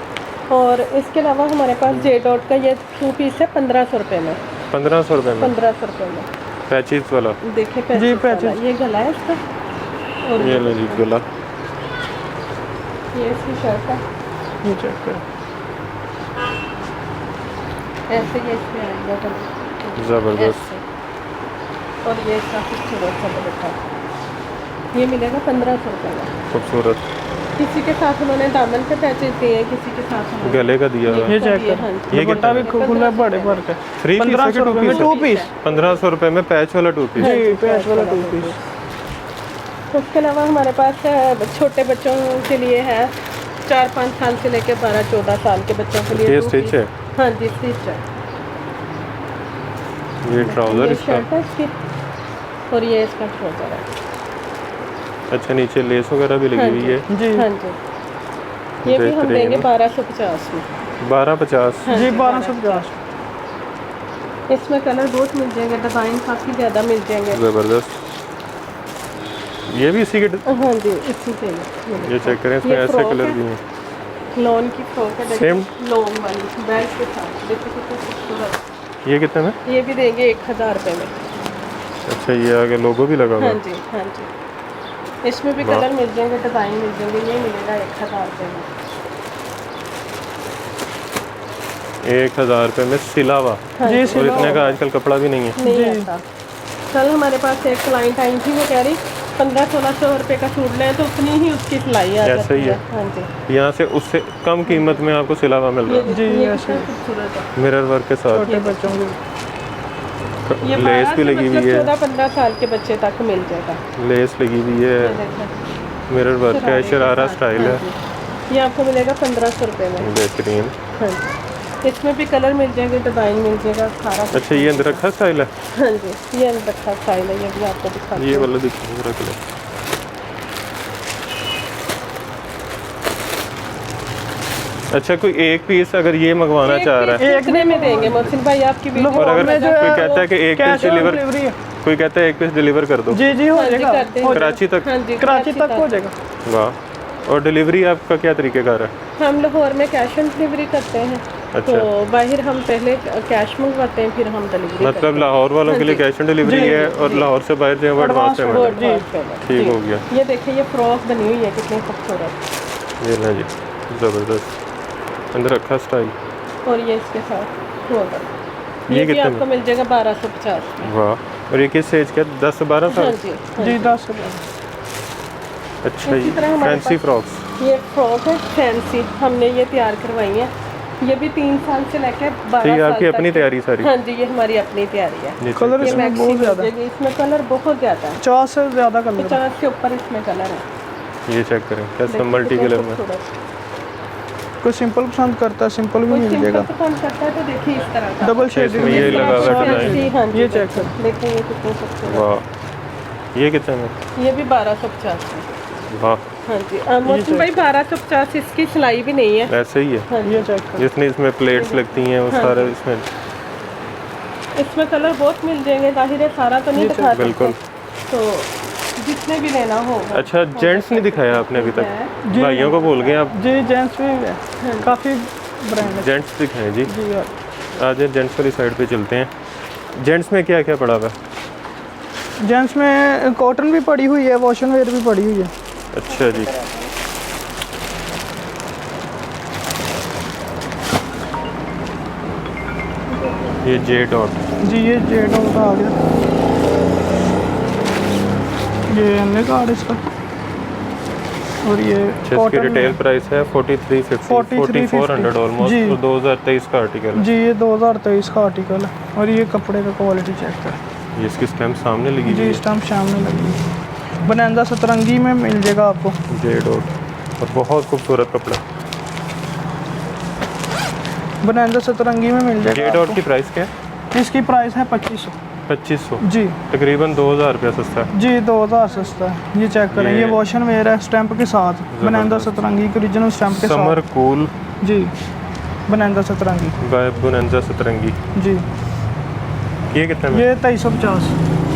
और इसके अलावा हमारे पास जे डॉट का ये 2 पीस है 1500 रुपये में। 1500 रुपये में? 1500 रुपये में। पैचिस वाला? देखिए जी, पैचेस पैचेस। वाला। ये गला है इसका। और ये लो जी गला। ये इसकी शर्ट है। ये चेक करें। ऐसे ये इसमें आएगा तो ज़बरदस्त। ऐसे। और ये इसका खूबसूरत सा दुपट्टा। ये मिलेगा 1500 रुपये में। खूबसूरत। किसी के साथ उन्होंने दामन पे पैचेस दिए हैं, किसी के साथ उन्होंने गले का दिया हुआ है। ये चेक दिए, करें, हाँ जी। ये दुपट्टा भी कितना खुला बड़े भर का। 3 पीस है कि 1500 2 रुपये में पीस? 2 पीस। 1500 रुपये में पैच वाला 2 पीस? जी, पैच वाला 2 पीस। उसके अलावा हमारे पास छोटे बच्चों के लिए है 4-5 साल से लेकर 12-14 साल के बच्चों के लिए ये 2 स्टिच पीस। है? हाँ जी, स्टिच है। ये ट्राउज़र ये इसका? शर्ट है इसकी और ये इसका ट्राउज़र है। अच्छा, नीचे लेस वगैरह भी हाँ लगी हुई है? जी हाँ जी, ये भी हम बेहतरीन। देंगे 1250 में। 1250? हाँ जी, जी, 1250। इसमें कलर बहुत मिल जाएंगे, डिज़ाइन काफ़ी ज़्यादा मिल जाएंगे। ज़बरदस्त। ये भी इसी के? हाँ जी, इसी के लिए। ये चेक करें, इसमें ये ऐसे फ्रॉक कलर है। भी हैं। लॉन की फ्रॉक है, सेम? लॉन्ग वाली बैग के साथ। देखिए कितना खूबसूरत। ये कितने में? ये भी देंगे 1000 रुपये में। अच्छा, ये आगे लोगो भी लगा हुआ हाँ है। जी, हाँ जी। इसमें भी वाह। कलर मिल जाएंगे, डिज़ाइन मिल जाएंगे। ये मिलेगा 1000 रुपये में। 1000 रुपये में सिला हुआ? हाँ जी, जी, और सिला इतने का आजकल कपड़ा भी नहीं है। नहीं जी। आता। कल हमारे पास एक क्लाइंट आई थी, वो कह रही 1500-1600 रुपये का सूट लें तो उतनी ही उसकी सिलाई आ ऐसा जाती ही है। है? हाँ जी। यहाँ से उससे कम कीमत में आपको सिला हुआ मिल रहा है, जी, ये ऐसे कितना खूबसूरत है। मिरर वर्क के साथ। छोटे बच्चों की ये लेस 12 भी से लगी हुई मतलब है, 14-15 साल के बच्चे तक मिल जाएगा। लेस लगी हुई ये है, देखें। मिरर वर्क है, शरारा स्टाइल है। हाँ जी। ये आपको मिलेगा 1500 रुपये में। बेहतरीन। हाँ जी। इसमें भी कलर मिल जाएंगे, डिज़ाइन मिल जाएगा सारा। अच्छा, ये अंदर रखा स्टाइल है? हाँ जी, ये अंदर रखा स्टाइल है। ये भी आपको दिखाती ये हूँ। वाला दिखाओ जरा कलर। अच्छा, कोई एक पीस अगर ये मंगवाना चाह रहा है, एक में देंगे मोहसिन भाई आपकी वीडियो। और अगर में जो कोई है कहता है कि एक piece cash on deliver, delivery है। कोई कहता है एक पीस डिलीवर कर दो, जी जी, हो हाँ जी, जाएगा, करते हैं। हो जाएगा। कराची तक? हाँ जी, कराची तक हो जाएगा। वाह। और डिलीवरी आपका क्या तरीक़ेकार है? हम लाहौर में कैश ऑन डिलीवरी करते हैं। अच्छा। तो बाहर हम पहले कैश मंगवाते हैं, फिर हम डिलीवरी मतलब लाहौर वालों के लिए कैश ऑन डिलीवरी जी, है, और लाहौर से बाहर जो है वो एडवांस पेमेंट है। ठीक हो गया। ये देखिए, ये फ्रॉक बनी हुई है कितनी खूबसूरत। ये ना जी, ज़बरदस्त, अंदर रखा स्टाइल। और ये इसके साथ होगा। ये ये भी कितने आपको मिल जाएगा 1250 में। वाह। और ये किस एज का? 10 से 12 हाँ साल? जी, हाँ जी, जी। 10 रुपये। अच्छा, इसी ये तरह हमारे फैंसी पास- फ्रॉक्स? ये फ्रॉक है फैंसी, हमने ये तैयार करवाई है। ये भी 3 साल से लेकर 12 ये साल आपकी तक अपनी है। तैयारी सारी? हाँ जी, ये हमारी अपनी तैयारी है। ये कलर check ये इसमें मैक्सी बहुत मिल ज़्यादा है। जाएगी, इसमें कलर बहुत ज़्यादा है। 50 से ज़्यादा कलर है। 50 से ऊपर इसमें कलर है। करें। ये चेक करें, कैसे देखिए मल्टी कितने कलर में। खूबसूरत। कोई सिंपल पसंद करता है, सिंपल भी कोई मिल सिंपल जाएगा। पसंद करता है तो देखिए इस तरह का। डबल शेड इसमें ये लगा हुआ है डिज़ाइन। हाँ जी, ये चेक कर। देखिए ये कितने खूबसूरत। वाह। ये कितने में? ये भी 1250 है। वाह, हाँ जी, मौसम भाई 1250 इसकी सिलाई भी नहीं है। ऐसे ही है। हाँ जी। ये चेक कर। जितनी इसमें प्लेट्स लगती हैं वो हाँ सारे जी। इसमें। इसमें कलर बहुत मिल जाएंगे, जाहिर है सारा तो नहीं ये दिखा सकते। बिल्कुल। तो जितने भी लेना होगा। अच्छा, जेंट्स नहीं दिखाया आपने अभी तक? जी। भाइयों को भूल गए आप? जी, जेंट्स भी है, काफ़ी ब्रांड है। जेंट्स दिखाएं जी। जी यार, आज जेंट्स वाली साइड पे चलते हैं। जेंट्स में क्या क्या पड़ा हुआ है? जेंट्स में कॉटन भी पड़ी हुई है, वॉशन वेयर भी पड़ी हुई है। अच्छा जी। ये जे डॉट, जी ये जे डॉट आ गया, ये एमए कार्ड इसका। और ये इसकी कॉटन रिटेल प्राइस है 4350 4400 ऑलमोस्ट, जी। और 2023 का आर्टिकल है। जी ये 2023 का आर्टिकल है। और ये कपड़े का क्वालिटी चेक करें ये इसकी स्टैम्प सामने लगी हुई जी, है, स्टम्प सामने लगी है। बनांदा सतरंगी में मिल जाएगा आपको। जे डॉट, और बहुत खूबसूरत कपड़ा। बनांदा सतरंगी में मिल जे जाएगा डॉट आपको। की प्राइस क्या है? इसकी प्राइस है 2500 2500, जी। तकरीबन 2000 रुपया सस्ता है। जी 2000 सस्ता है। ये चेक करें, ये वॉशन वेयर है स्टैंप के साथ, बनांदा सतरंगी के ओरिजिनल स्टैंप के समर साथ कूल जी। बनांदा सतरंगी बाय बुनंदा सतरंगी। जी। ये कितने में? ये 2350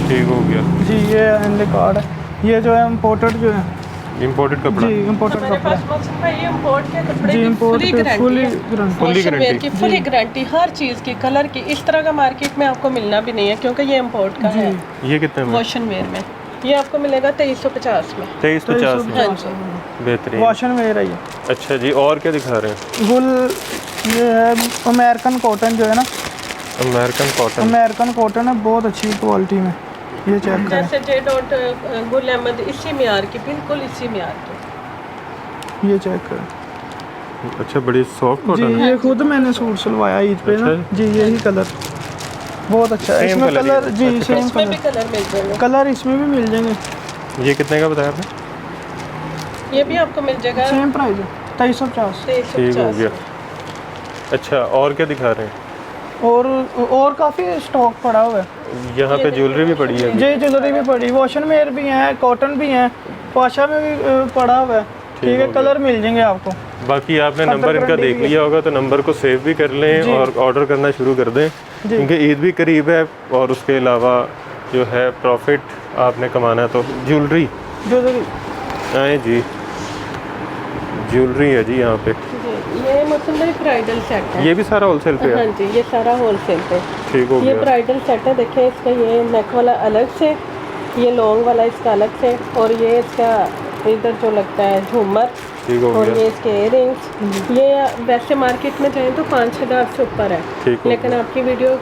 ठीक हो गया। जी। ये एनले कार्ड है, ये जो है इम्पोर्टेड जो है इम्पोर्टेड कपड़ा। जी, इम्पोर्टेड हमारे कपड़ा पास है मौसम भाई ये इम्पोर्ट के कपड़े जी। की इम्पोर्ट फुली के गारंटी फुली है। Guarantee fully wash and wear guarantee. की फुली गारंटी, हर चीज़ की, कलर की। इस तरह का मार्केट में आपको मिलना भी नहीं है क्योंकि ये इम्पोर्ट का है। ये कितने में? वॉशन वेयर में ये आपको मिलेगा 2350 में। 2350 में। हाँ जी। बेहतरीन। वॉशन वेयर है ये। अच्छा जी, और क्या दिखा रहे हैं? गुल, ये है अमेरिकन कॉटन जो है ना, अमेरिकन कॉटन। अमेरिकन कॉटन है, बहुत अच्छी क्वालिटी में। ये चेक करें, जैसे जे डॉट गुल अहमद, इसी म्यार की, बिल्कुल इसी म्यार की। ये चेक करें अच्छा, बड़ी सॉफ्ट जी। कॉटन है। ये खुद मैंने सूट सिलवाया ईद पे ना अच्छा। जी। यही कलर बहुत अच्छा है। Same इसमें colour कलर ही है। जी अच्छा, सेम इसमें भी कलर, कलर मिल जाएंगे। कलर इसमें भी मिल जाएंगे। ये कितने का बताया आपने? ये भी आपको मिल जाएगा सेम प्राइस है 2350। ठीक हो 2350 गया। में। अच्छा, और क्या दिखा रहे हैं? और काफ़ी स्टॉक पड़ा हुआ है यहाँ पे ज्वेलरी भी पड़ी है। जी। ज्वेलरी भी पड़ी, वॉशन वेयर भी हैं, कॉटन भी हैं, पाशा में भी पड़ा हुआ है। ठीक हो है, गया। कलर मिल जाएंगे आपको। बाकी आपने कलर नंबर इनका गारंटी देख भी है। लिया होगा, तो नंबर को सेव भी कर लें जी। और ऑर्डर करना शुरू कर दें, जी। क्योंकि ईद भी करीब है और उसके अलावा जो है प्रॉफिट आपने कमाना है। तो ज्वेलरी ज्वेलरी आए जी, ज्वेलरी है जी यहाँ पे। जी, ये मौसम भाई ब्राइडल सेट है। ये भी सारा होलसेल पे हाँ है। जी, ये सारा होलसेल पे। ठीक हो ये गया। ब्राइडल सेट है, देखिए इसका ये नेक वाला अलग से, ये लॉन्ग वाला इसका अलग से, और ये इसका इधर जो लगता है झूमर, ठीक हो और गया। ये इसके इयरिंग्स। ये वैसे मार्केट में जाएँ तो 5,000 से ऊपर है, ठीक हो लेकिन गया। आपकी वीडियो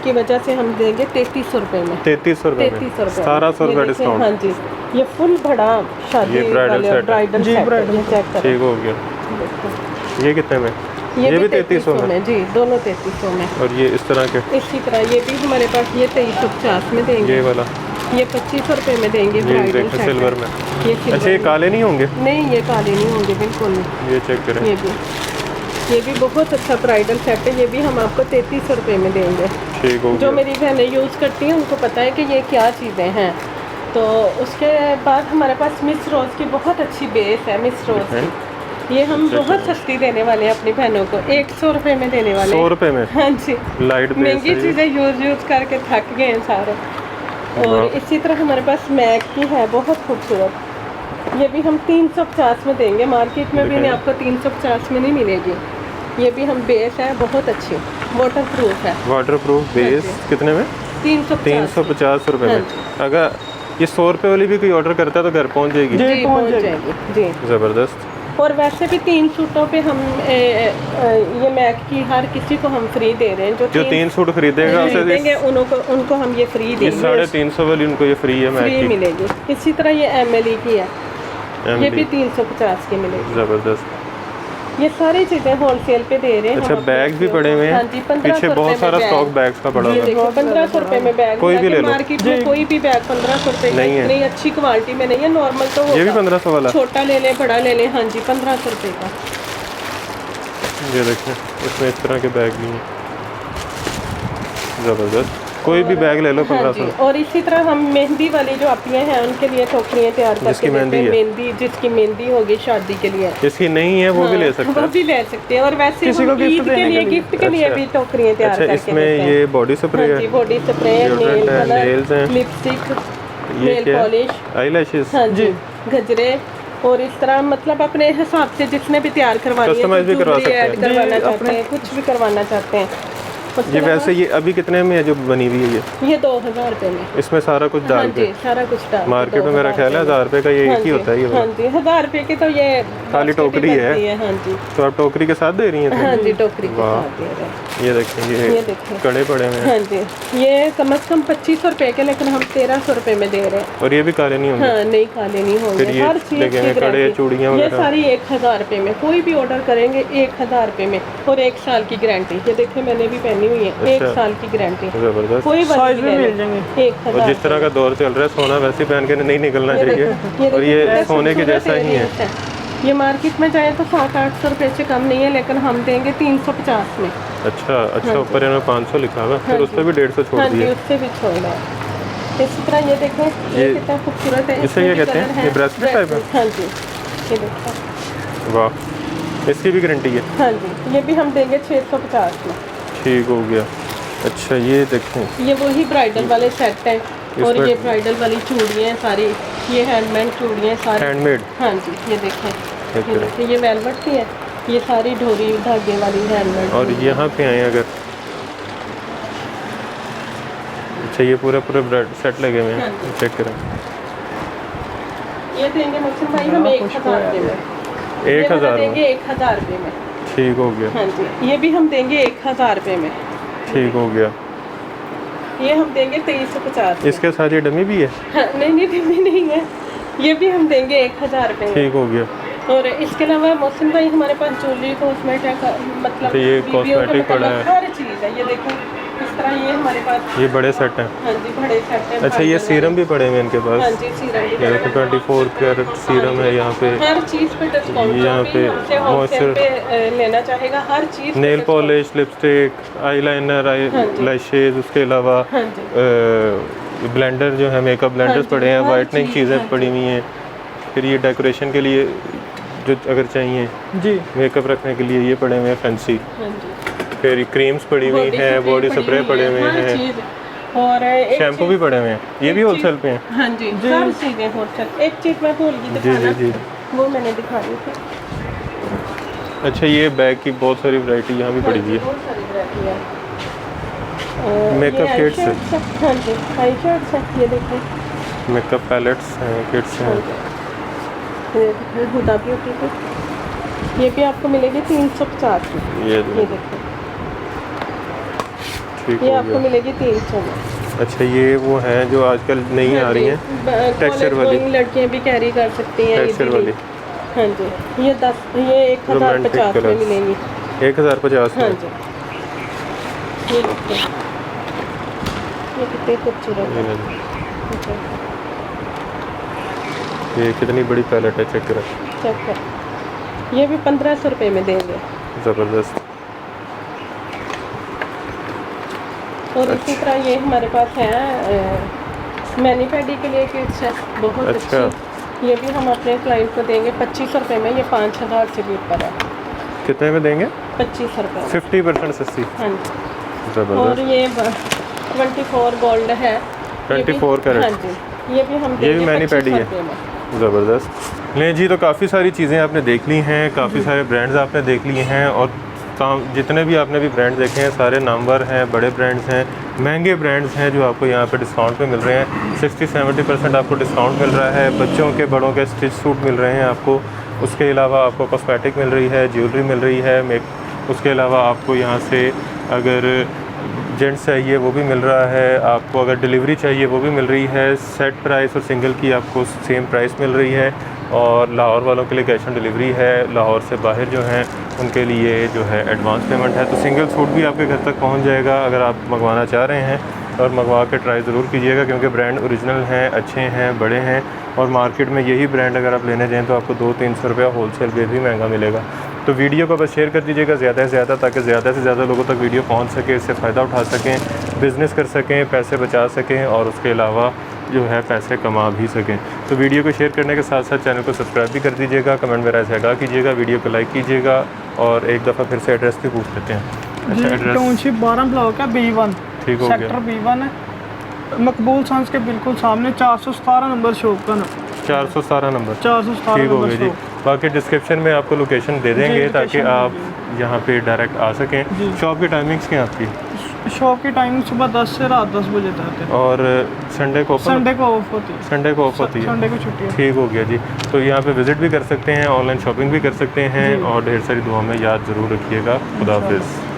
की वजह से हम देंगे 3300 रुपये में। 3300 रुपये में 3300 रुपये 1700 ये रुपये देखिए, डिस्काउंट। हाँ जी, ये फुल बड़ा शादी ये ब्राइडल वाले सेट है। ब्राइडल जी, सेट है। ब्राइडल ये चेक करें, ठीक हो गया। देखो। ये कितने में? ये भी 3300 में। में जी, दोनों 3300 में। और ये इस तरह के, इसी तरह ये भी हमारे पास, ये 2350 में देंगे। ये वाला, ये 2500 रुपये में देंगे ये ब्राइडल देखें सेट सिल्वर है। में। ये सिल्वर अच्छा, ये में। काले नहीं होंगे? नहीं, ये काले नहीं होंगे बिल्कुल नहीं। ये चेक करें। ये भी बहुत अच्छा ब्राइडल सेट है। ये भी हम आपको 3300 रुपये में देंगे। ठीक हो जो गया। मेरी बहनें यूज़ करती हैं उनको पता है कि ये क्या चीज़ें हैं। तो उसके बाद हमारे पास मिस रोज़ की बहुत अच्छी बेस है, मिस रोज़ की। ये हम बहुत सस्ती देने वाले हैं अपनी बहनों को, 100 रुपये में देने वाले 100 हैं। रुपये में हाँ जी, लाइट बेस महंगी है। चीज़ें यूज़ करके थक गए हैं सारे। और वाह। इसी तरह हमारे पास मैक की है, बहुत खूबसूरत। ये भी हम 350 में देंगे, मार्केट में भी दिखाइए। नहीं, आपको 350 में नहीं मिलेगी। ये भी हम बेस है, बहुत अच्छी, वाटर प्रूफ है। वाटर प्रूफ बेस जी। कितने में? 350 रुपये हाँ में। अगर ये 100 रुपये वाली भी कोई ऑर्डर करता है तो घर पहुंच जाएगी। जी, जी, पहुंच पहुंच जाएगी। जाएगी जी। ज़बरदस्त। और वैसे भी 3 सूटों पे हम ये मैक की हर किसी को हम फ्री दे रहे हैं। जो 3 सूट खरीदेगा उसे खरीदेंगे उनको हम ये फ्री ये देंगे, 350 वाली उनको ये फ्री है फ्री मैक की। मिलेगी। इसी तरह ये एमएलई की है, ये भी एमली। 350 की मिलेगी। ज़बरदस्त। ये सारी चीज़ें होलसेल पे दे रहे हैं। अच्छा, हम अपने बैग भी बच्चों पड़े को। हुए हाँ हैं जी, 1500 पीछे, बहुत रुपये में सारा बैग। स्टॉक बैग्स का पड़ा ये हुआ है। देखो 1500 रुपये में बैग, कोई भी लेकिन ले लो। मार्केट जी। में कोई भी बैग 1500 रुपये का नहीं है। इतनी अच्छी क्वालिटी में नहीं है। नॉर्मल तो ये भी होगा, 1500 वाला। छोटा ले लें बड़ा ले लें। हाँ जी, 1500 रुपये का। ये देखें, इसमें इस तरह के बैग भी हैं। ज़बरदस्त। कोई भी बैग ले लो हाँ 1500। जी, और इसी तरह हम मेहंदी वाली जो अपियाँ हैं उनके लिए टोकरियाँ तैयार करके जिसकी देते मेहंदी हैं। है। मेहंदी, जिसकी मेहंदी होगी शादी के लिए, जिसकी नहीं है वो भी ले सकते वो हैं। भी ले सकते हैं। और वैसे किसी हम को गिफ्ट ईद के देने लिए, के लिए। गिफ्ट के लिए अच्छा। भी टोकरियाँ तैयार अच्छा, करके इसमें देते हैं। ये बॉडी स्प्रे हाँ है, जी, बॉडी स्प्रे, नेल Deodorant है, कलर, nails हैं। लिपस्टिक, ये नेल क्या है? Polish, eyelashes. हाँ जी, गजरे, और इस तरह मतलब अपने हिसाब से जिसने भी तैयार करवानी है, Customize भी करवा jewelry सकते ऐड हैं। करवाना जी, चाहते अपने- हैं, कुछ भी करवाना चाहते हैं उसके ये अलावा वैसे ये अभी कितने में है जो बनी हुई है ये 2000 रुपये में। इसमें सारा कुछ हाँ डाल जी, के? सारा कुछ डाल के मार्केट में 2000 मेरा ख्याल है 1000 रुपये का ये हाँ एक ही जी, होता है ये हाँ जी, 1000 रुपये की तो ये खाली बास्केट ही टोकरी है। बनती हाँ जी, तो आप टोकरी के साथ दे रही हैं? हाँ जी, टोकरी के वाह। साथ दे रहे हैं। ये देखें ये ये देखें। कड़े पड़े हुए हैं। हाँ जी, ये कम से कम 2500 रुपये के, लेकिन हम 1300 रुपये में दे रहे हैं। और ये भी काले नहीं होंगे? हाँ, नहीं काले नहीं होंगे। फिर ये हर चीज़ देखें, की कड़े, गारंटी। चूड़ियाँ ये वगैरह। सारी 1000 रुपये में, कोई भी ऑर्डर करेंगे 1000 रुपये में, और 1 साल की गारंटी। ये देखिए मैंने भी पहनी हुई है, 1 अच्छा। साल की गारंटी, ज़बरदस्त। कोई साइज में मिल जाएंगे जाएंगे। 1000। और जिस तरह का दौर चल रहा है सोना वैसे पहन के नहीं निकलना ये चाहिए। देखो, और देखो, ये सोने के खूबसूरत जैसा ही है। earrings है। ये मार्केट में जाए तो 700-800 रुपये से कम नहीं है, लेकिन हम देंगे 350 में। अच्छा, ऊपर इन्होंने 500 लिखा हुआ, फिर हाँ उस पर भी 150 छोड़ हाँ जी, दिए। उससे भी छोड़ रहा है। इसी तरह ये देखें, ये ये- कितना खूबसूरत है। इसे इसमें ये भी कहते हैं? कलर ये ब्रेसलेट टाइप है? हाँ जी, ये देखो। वाह, इसकी भी गारंटी है? हाँ जी, ये भी हम देंगे 650 में। ठीक हो गया। अच्छा ये देखें, ये वही ब्राइडल वाले सेट हैं, और इसमें- ये ब्राइडल वाली चूड़ियाँ हैं सारी, ये हैंडमेड चूड़ियाँ हैं सारी। हैंडमेड। हाँ जी, ये देखें, अच्छा। ये देखिए, ये वेलवेट की है, ये सारी ढोरी धागे वाली हैंडमेड। और यहाँ पे आए अगर, अच्छा ये पूरे ब्रेड सेट लगे हुए हैं, हाँ। चेक करें। ये देंगे मुझसे भाई हम 1000 रुपये में। ये 1000 में? देंगे 1000 रुपये में। ठीक हो गया। हाँ जी, ये भी हम देंगे 1000 रुपये में। ठीक हो गया। ये हम देंगे 2350 में। इसके साथ ये डमी भी है? हाँ, नहीं डमी नहीं है, ये भी हम देंगे 1000 रुपये में। ठीक हो गया। और इसके अलावा मौसम भाई हमारे पास ज्वेलरी कॉस्मेटिक मतलब तो ये बीवियों के कॉस्मेटिक पड़ा मतलब है। हर चीज़ है। ये देखो इस तरह ये हमारे पास, ये बड़े सेट हैं? हाँ जी, बड़े सेट हैं। अच्छा ये सीरम भी पड़े हुए हैं इनके हाँ पास? जी, सीरम भी ये देखो 24 कैरेट सीरम है यहाँ पे। हर चीज़ पे डिस्काउंट। यहाँ पे होलसेल पे लेना चाहेगा हर चीज़ पे nail discount। Polish, lipstick, eyeliner, हाँ जी। लैशेज, उसके अलावा हाँ जी, ब्लेंडर जो है मेकअप ब्लेंडर्स हाँ जी, पड़े हैं, हर वाइटनिंग चीज़, चीज़ें हाँ जी। पड़ी हुई हैं। फिर ये डेकोरेशन के लिए जो अगर चाहिए जी। मेकअप रखने के लिए ये पड़े हुए हैं फैंसी। हाँ जी, फिर क्रीम्स पड़ी हुई हैं, बॉडी स्प्रे पड़े हुए हर हैं, चीज़। और एक शैम्पू चीज़- भी पड़े हुए हैं। ये भी एक होलसेल चीज़- पे हैं? हाँ जी, सब चीज़ें होलसेल। एक चीज़ मैं भूल गई जी दिखाना, जी। वो मैंने दिखा दी थी। अच्छा ये बैग की बहुत सारी वैरायटी यहाँ भी पड़ी हुई है। बहुत सारी वैरायटी है। Makeup ये kits है। eyeshades है। हाँ जी, आई शर्ट्स है, ये देखें। मेकअप पैलेट्स हैं, किट्स हैं। ये देखिए, हुदा ब्यूटी की, ये भी आपको मिलेगी 350 में। ये ये देखिए, ठीक ये हो आपको गया। मिलेगी 300 में। अच्छा ये वो हैं जो आजकल नई आ रही हैं, टेक्सचर वाली, लड़कियां भी कैरी कर सकती हैं टेक्सचर easily। वाली। हाँ जी, ये 1050 में कलर्स। मिलेंगी। 1050 हाँ में। जी, ये देखिए, ये कितने खूबसूरत ये है। ले। ये कितनी बड़ी पैलेट है, चेक करें। चेक कर, ये भी 1500 रुपये में देंगे। ज़बरदस्त। और इसी तरह ये हमारे पास है मैनी पैडी के लिए किट्स है, बहुत अच्छा। अच्छी। ये भी हम अपने क्लाइंट को देंगे 2500 रुपये में। ये 5000 से भी ऊपर है। कितने में देंगे? 2500 रुपये में। 50% सस्ती। हाँ जी, और ज़बरदस्त। ये 24 गोल्ड है। ये भी- 24 कैरेट। हाँ जी, ये भी हम ये भी देंगे मैनी पैडी 2500 है। रुपये में। ज़बरदस्त। नहीं जी, तो काफ़ी सारी चीज़ें आपने देख ली हैं, काफ़ी सारे ब्रांड्स आपने देख लिए हैं, और जितने भी आपने भी ब्रांड देखे हैं सारे नामवर हैं, बड़े ब्रांड्स हैं, महंगे ब्रांड्स हैं जो आपको यहाँ पे डिस्काउंट पे मिल रहे हैं। 60-70% आपको डिस्काउंट मिल रहा है। बच्चों के, बड़ों के स्टिच सूट मिल रहे हैं आपको। उसके अलावा आपको कॉस्मेटिक मिल रही है, ज्वेलरी मिल रही है, उसके अलावा आपको यहाँ से अगर जेंट्स चाहिए वो भी मिल रहा है, आपको अगर डिलीवरी चाहिए वो भी मिल रही है। सेट प्राइस और सिंगल की आपको सेम प्राइस मिल रही है। और लाहौर वालों के लिए कैश ऑन डिलीवरी है, लाहौर से बाहर जो हैं उनके लिए जो है एडवांस पेमेंट है। तो सिंगल सूट भी आपके घर तक पहुंच जाएगा अगर आप मंगवाना चाह रहे हैं, और मंगवा के ट्राई ज़रूर कीजिएगा, क्योंकि ब्रांड ओरिजिनल हैं, अच्छे हैं, बड़े हैं। और मार्केट में यही ब्रांड अगर आप लेने जाएँ तो आपको 200-300 रुपया होलसेल पे भी महंगा मिलेगा। तो वीडियो को बस शेयर कर दीजिएगा ज़्यादा से ज़्यादा, ताकि ज़्यादा से ज़्यादा लोगों तक वीडियो पहुंच सके, इससे फ़ायदा उठा सकें, बिज़नेस कर सकें, पैसे बचा सकें, और उसके अलावा जो है पैसे कमा भी सकें। तो वीडियो को शेयर करने के साथ साथ चैनल को सब्सक्राइब भी कर दीजिएगा, कमेंट में राय से आगाह कीजिएगा, वीडियो को लाइक कीजिएगा, और एक दफ़ा फिर से एड्रेस भी पूछ लेते हैं। अच्छा एड्रेस टाउनशिप 12 ब्लॉक है, B1 ठीक हो सेक्टर गया। B1 है, मकबूल सन्स के बिल्कुल सामने 417 नंबर शॉप का ना, 417 नंबर। 417 ठीक हो नंबर गया जी। शॉप। बाकी डिस्क्रिप्शन में आपको लोकेशन दे देंगे, ताकि location आप दे देंगे। यहाँ पे डायरेक्ट आ सकें। जी। शॉप की टाइमिंग्स क्या हैं आपकी? शॉप की टाइमिंग सुबह 10 से रात 10 बजे तक है। और संडे को संडे को ऑफ होती है। संडे को ऑफ होती है। संडे को छुट्टी है। ठीक हो गया जी। तो यहाँ पे विज़िट भी कर सकते हैं, ऑनलाइन शॉपिंग भी कर सकते हैं, जी। और ढेर सारी दुआ में याद ज़रूर रखिएगा। खुदा हाफिज़।